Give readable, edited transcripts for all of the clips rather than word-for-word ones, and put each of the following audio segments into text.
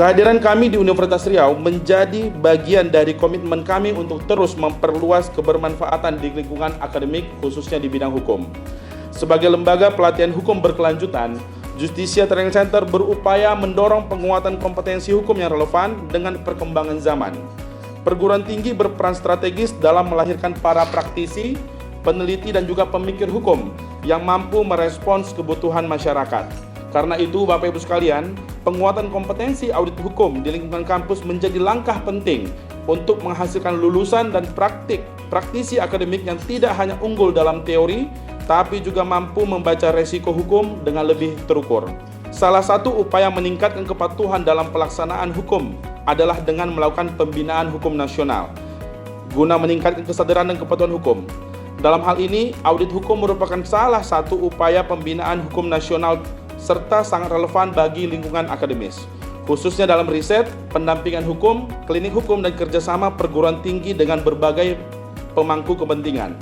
Kehadiran kami di Universitas Riau menjadi bagian dari komitmen kami untuk terus memperluas kebermanfaatan di lingkungan akademik, khususnya di bidang hukum. Sebagai lembaga pelatihan hukum berkelanjutan, Justisia Training Center berupaya mendorong penguatan kompetensi hukum yang relevan dengan perkembangan zaman. Perguruan tinggi berperan strategis dalam melahirkan para praktisi, peneliti, dan juga pemikir hukum yang mampu merespons kebutuhan masyarakat. Karena itu, Bapak Ibu sekalian, penguatan kompetensi audit hukum di lingkungan kampus menjadi langkah penting untuk menghasilkan lulusan dan praktisi akademik yang tidak hanya unggul dalam teori, tapi juga mampu membaca resiko hukum dengan lebih terukur. Salah satu upaya meningkatkan kepatuhan dalam pelaksanaan hukum adalah dengan melakukan pembinaan hukum nasional, guna meningkatkan kesadaran dan kepatuhan hukum. Dalam hal ini, audit hukum merupakan salah satu upaya pembinaan hukum nasional serta sangat relevan bagi lingkungan akademis, khususnya dalam riset, pendampingan hukum, klinik hukum, dan kerjasama perguruan tinggi dengan berbagai pemangku kepentingan.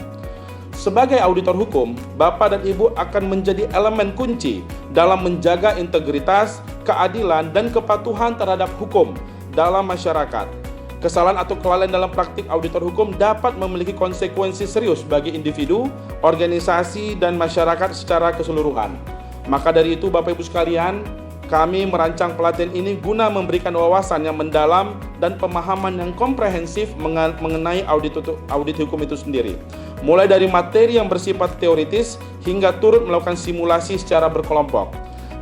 Sebagai auditor hukum, Bapak dan Ibu akan menjadi elemen kunci dalam menjaga integritas, keadilan, dan kepatuhan terhadap hukum dalam masyarakat. Kesalahan atau kelalaian dalam praktik auditor hukum dapat memiliki konsekuensi serius bagi individu, organisasi, dan masyarakat secara keseluruhan. Maka dari itu, Bapak Ibu sekalian, kami merancang pelatihan ini guna memberikan wawasan yang mendalam dan pemahaman yang komprehensif mengenai audit hukum itu sendiri. Mulai dari materi yang bersifat teoritis hingga turut melakukan simulasi secara berkelompok.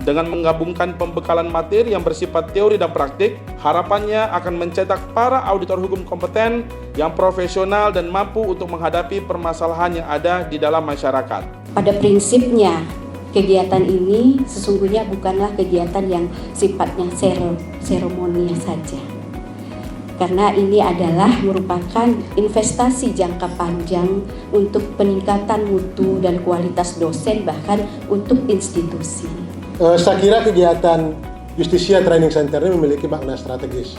Dengan menggabungkan pembekalan materi yang bersifat teori dan praktik, harapannya akan mencetak para auditor hukum kompeten yang profesional dan mampu untuk menghadapi permasalahan yang ada di dalam masyarakat. Pada prinsipnya, kegiatan ini sesungguhnya bukanlah kegiatan yang sifatnya seremonial saja. Karena ini adalah merupakan investasi jangka panjang untuk peningkatan mutu dan kualitas dosen, bahkan untuk institusi. Saya kira kegiatan Justisia Training Center ini memiliki makna strategis.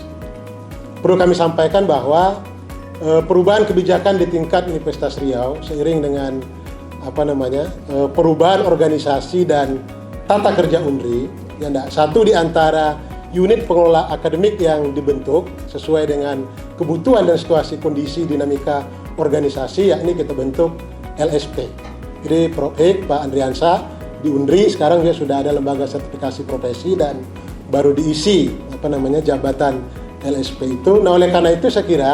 Perlu kami sampaikan bahwa perubahan kebijakan di tingkat Universitas Riau seiring dengan perubahan organisasi dan tata kerja UNRI, satu di antara unit pengelola akademik yang dibentuk sesuai dengan kebutuhan dan situasi kondisi dinamika organisasi, yakni kita bentuk LSP. Jadi Prof. Pak Andriansa di UNRI sekarang dia sudah ada lembaga sertifikasi profesi dan baru diisi jabatan LSP itu. Nah, oleh karena itu saya kira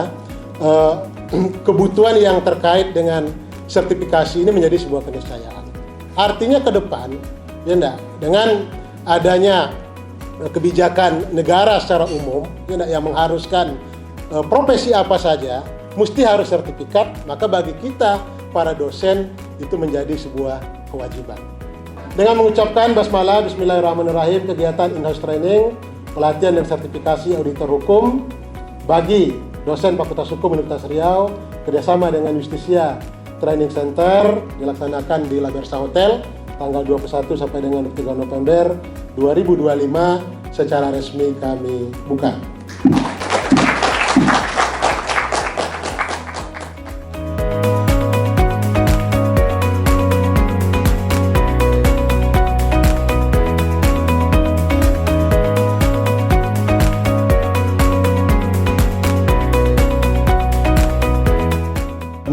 kebutuhan yang terkait dengan sertifikasi ini menjadi sebuah keniscayaan. Artinya ke depan, dengan adanya kebijakan negara secara umum yang mengharuskan profesi apa saja mesti harus sertifikat, maka bagi kita para dosen itu menjadi sebuah kewajiban. Dengan mengucapkan basmalah, bismillahirrahmanirrahim, kegiatan in-house training, pelatihan dan sertifikasi auditor hukum bagi dosen Fakultas Hukum Universitas Riau kerjasama dengan Justisia Training Center dilaksanakan di La Bersa Hotel tanggal 21 sampai dengan 3 November 2025 secara resmi kami buka.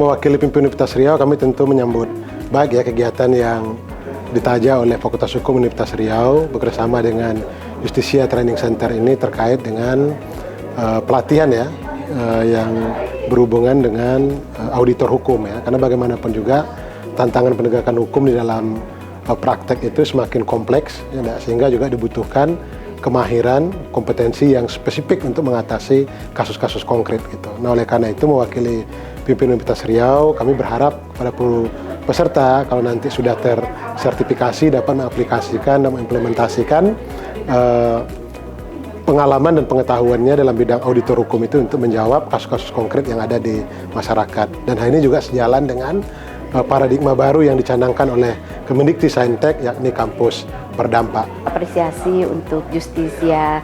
Mewakili pimpinan Universitas Riau, kami tentu menyambut baik kegiatan yang ditaja oleh Fakultas Hukum Universitas Riau bekerjasama dengan Justisia Training Center ini terkait dengan pelatihan yang berhubungan dengan auditor hukum karena bagaimanapun juga tantangan penegakan hukum di dalam praktek itu semakin kompleks sehingga juga dibutuhkan kemahiran, kompetensi yang spesifik untuk mengatasi kasus-kasus konkret gitu. Nah, oleh karena itu mewakili pimpinan Universitas Riau, kami berharap kepada peserta kalau nanti sudah tersertifikasi dapat mengaplikasikan dan mengimplementasikan pengalaman dan pengetahuannya dalam bidang auditor hukum itu untuk menjawab kasus-kasus konkret yang ada di masyarakat. Dan hal ini juga sejalan dengan paradigma baru yang dicanangkan oleh Kemendikti-Saintek, yakni kampus berdampak. Apresiasi untuk Justisia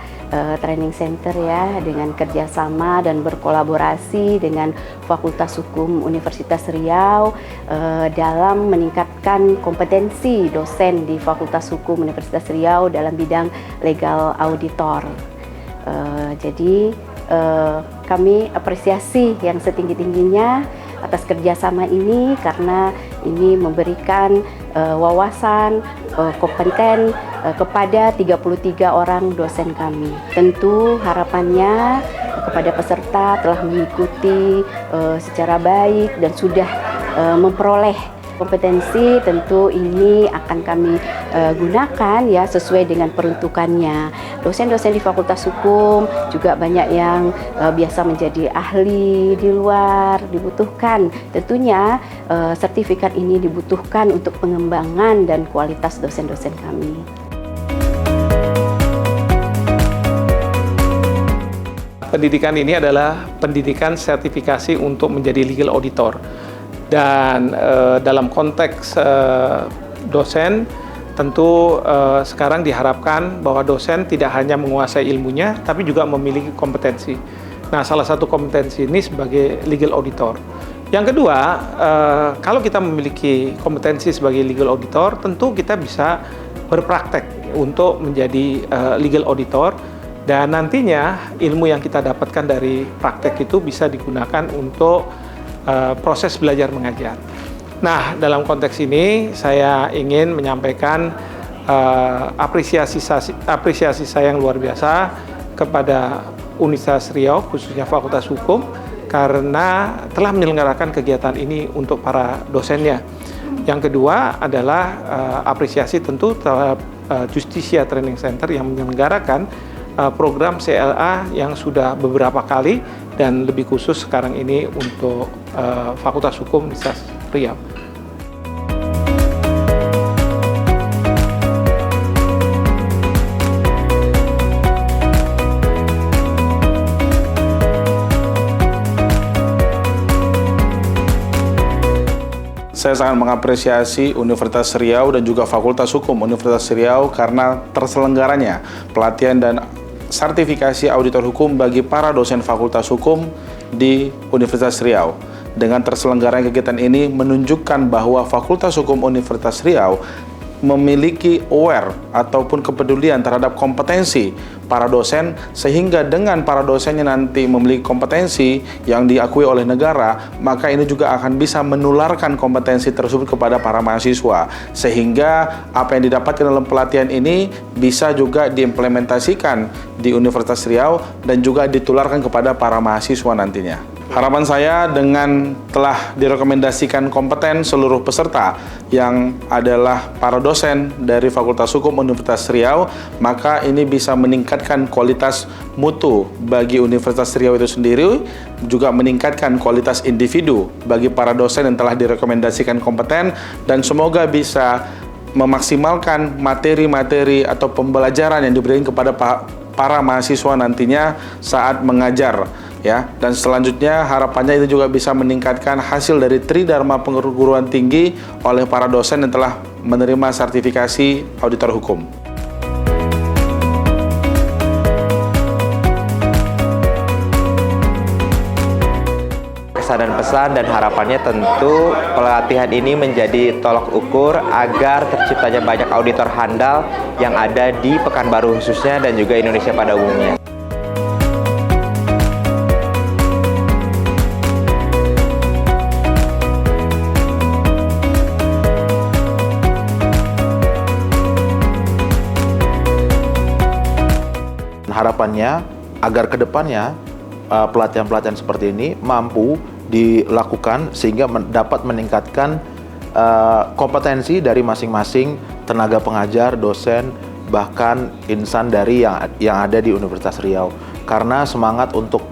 Training Center dengan kerjasama dan berkolaborasi dengan Fakultas Hukum Universitas Riau dalam meningkatkan kompetensi dosen di Fakultas Hukum Universitas Riau dalam bidang legal auditor. Jadi kami apresiasi yang setinggi-tingginya atas kerjasama ini karena ini memberikan wawasan kompeten kepada 33 orang dosen kami. Tentu harapannya kepada peserta telah mengikuti secara baik dan sudah memperoleh kompetensi. Tentu ini akan kami gunakan ya sesuai dengan peruntukannya. Dosen-dosen di Fakultas Hukum juga banyak yang biasa menjadi ahli di luar, dibutuhkan. Tentunya sertifikat ini dibutuhkan untuk pengembangan dan kualitas dosen-dosen kami. Pendidikan ini adalah pendidikan sertifikasi untuk menjadi legal auditor. Dan dalam konteks dosen, tentu sekarang diharapkan bahwa dosen tidak hanya menguasai ilmunya, tapi juga memiliki kompetensi. Nah, salah satu kompetensi ini sebagai legal auditor. Yang kedua, kalau kita memiliki kompetensi sebagai legal auditor, tentu kita bisa berpraktek untuk menjadi legal auditor. Dan nantinya ilmu yang kita dapatkan dari praktek itu bisa digunakan untuk proses belajar mengajar. Nah, dalam konteks ini saya ingin menyampaikan apresiasi saya yang luar biasa kepada Universitas Riau, khususnya Fakultas Hukum, karena telah menyelenggarakan kegiatan ini untuk para dosennya. Yang kedua adalah apresiasi tentu terhadap Justisia Training Center yang menyelenggarakan program CLA yang sudah beberapa kali dan lebih khusus sekarang ini untuk Fakultas Hukum Universitas Riau. Saya sangat mengapresiasi Universitas Riau dan juga Fakultas Hukum Universitas Riau karena terselenggaranya pelatihan dan sertifikasi auditor hukum bagi para dosen Fakultas Hukum di Universitas Riau. Dengan terselenggaranya kegiatan ini menunjukkan bahwa Fakultas Hukum Universitas Riau memiliki aware ataupun kepedulian terhadap kompetensi para dosen, sehingga dengan para dosennya nanti memiliki kompetensi yang diakui oleh negara, maka ini juga akan bisa menularkan kompetensi tersebut kepada para mahasiswa, sehingga apa yang didapatkan dalam pelatihan ini bisa juga diimplementasikan di Universitas Riau dan juga ditularkan kepada para mahasiswa nantinya. Harapan saya dengan telah direkomendasikan kompeten seluruh peserta yang adalah para dosen dari Fakultas Hukum Universitas Riau, maka ini bisa meningkatkan kualitas mutu bagi Universitas Riau itu sendiri, juga meningkatkan kualitas individu bagi para dosen yang telah direkomendasikan kompeten, dan semoga bisa memaksimalkan materi-materi atau pembelajaran yang diberikan kepada para mahasiswa nantinya saat mengajar. Ya, dan selanjutnya harapannya itu juga bisa meningkatkan hasil dari Tridharma Perguruan Tinggi oleh para dosen yang telah menerima sertifikasi auditor hukum. Dan pesan dan harapannya tentu pelatihan ini menjadi tolok ukur agar terciptanya banyak auditor handal yang ada di Pekanbaru khususnya dan juga Indonesia pada umumnya. Harapannya agar kedepannya pelatihan-pelatihan seperti ini mampu dilakukan sehingga dapat meningkatkan kompetensi dari masing-masing tenaga pengajar, dosen, bahkan insan dari yang ada di Universitas Riau. Karena semangat untuk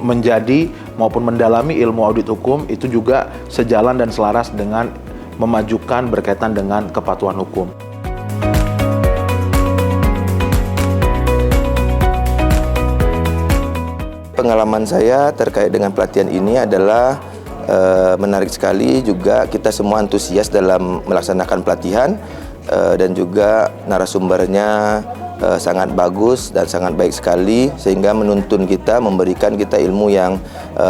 menjadi maupun mendalami ilmu audit hukum itu juga sejalan dan selaras dengan memajukan berkaitan dengan kepatuhan hukum. Pengalaman saya terkait dengan pelatihan ini adalah menarik sekali, juga kita semua antusias dalam melaksanakan pelatihan dan juga narasumbernya sangat bagus dan sangat baik sekali sehingga menuntun kita, memberikan kita ilmu yang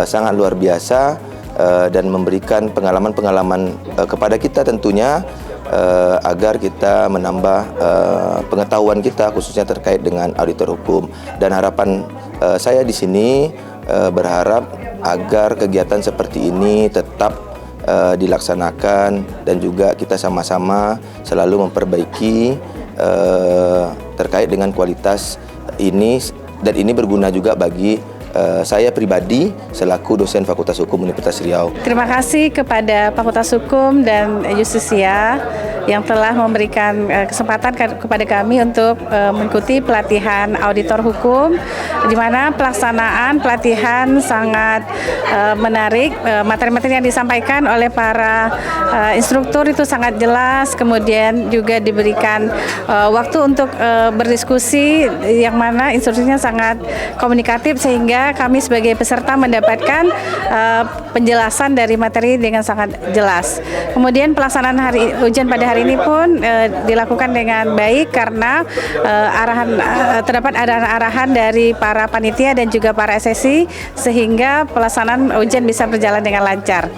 sangat luar biasa dan memberikan pengalaman-pengalaman kepada kita tentunya agar kita menambah pengetahuan kita khususnya terkait dengan auditor hukum. Dan harapan saya di sini berharap agar kegiatan seperti ini tetap dilaksanakan dan juga kita sama-sama selalu memperbaiki terkait dengan kualitas ini, dan ini berguna juga bagi saya pribadi selaku dosen Fakultas Hukum Universitas Riau. Terima kasih kepada Fakultas Hukum dan Justisia yang telah memberikan kesempatan kepada kami untuk mengikuti pelatihan auditor hukum, di mana pelaksanaan pelatihan sangat menarik. Materi-materi yang disampaikan oleh para instruktur itu sangat jelas, kemudian juga diberikan waktu untuk berdiskusi yang mana instruksinya sangat komunikatif, sehingga kami sebagai peserta mendapatkan penjelasan dari materi dengan sangat jelas. Kemudian pelaksanaan ujian pada hari ini pun dilakukan dengan baik karena terdapat arahan dari para panitia dan juga para SSI, sehingga pelaksanaan ujian bisa berjalan dengan lancar.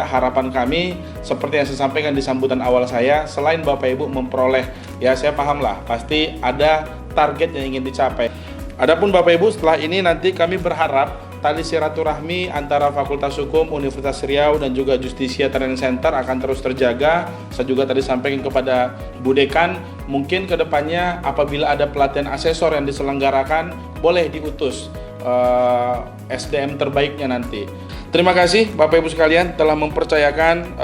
Harapan kami seperti yang saya sampaikan di sambutan awal saya, selain Bapak Ibu memperoleh, ya saya paham lah, pasti ada target yang ingin dicapai. Adapun Bapak Ibu, setelah ini nanti kami berharap tali silaturahmi antara Fakultas Hukum Universitas Riau dan juga Justisia Training Center akan terus terjaga. Saya juga tadi sampaikan kepada Bu Dekan, mungkin kedepannya apabila ada pelatihan asesor yang diselenggarakan, boleh diutus SDM terbaiknya nanti. Terima kasih Bapak Ibu sekalian telah mempercayakan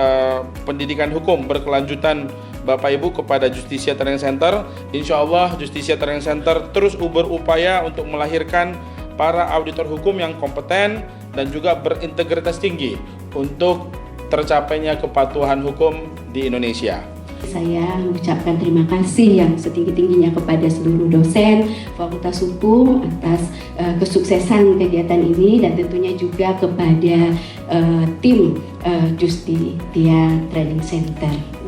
pendidikan hukum berkelanjutan Bapak Ibu kepada Justisia Training Center. Insya Allah Justisia Training Center terus berupaya untuk melahirkan para auditor hukum yang kompeten dan juga berintegritas tinggi untuk tercapainya kepatuhan hukum di Indonesia. Saya mengucapkan terima kasih yang setinggi-tingginya kepada seluruh dosen Fakultas Hukum atas kesuksesan kegiatan ini, dan tentunya juga kepada tim Justisia Training Center.